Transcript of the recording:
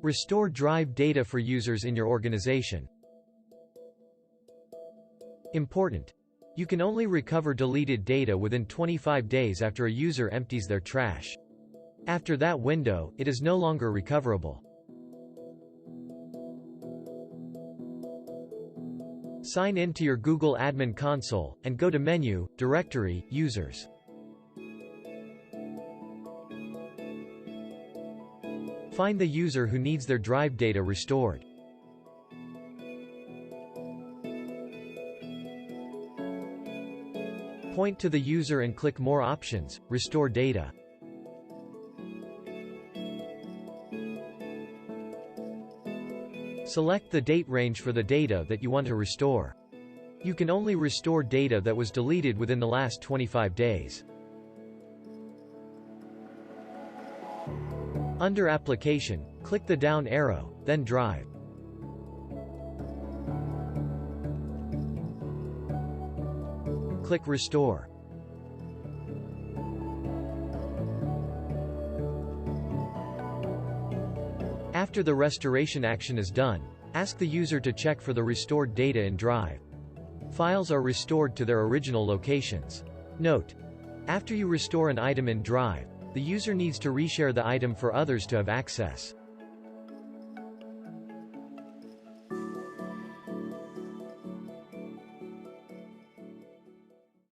Restore drive data for users in your organization. Important. You can only recover deleted data within 25 days after a user empties their trash. After that window, it is no longer recoverable. Sign in to your Google Admin Console, and go to Menu, Directory, Users. Find the user who needs their drive data restored. Point to the user and click More Options, Restore Data. Select the date range for the data that you want to restore. You can only restore data that was deleted within the last 25 days. Under Application, click the down arrow, then Drive. Click Restore. After the restoration action is done, ask the user to check for the restored data in Drive. Files are restored to their original locations. Note: after you restore an item in Drive, the user needs to reshare the item for others to have access.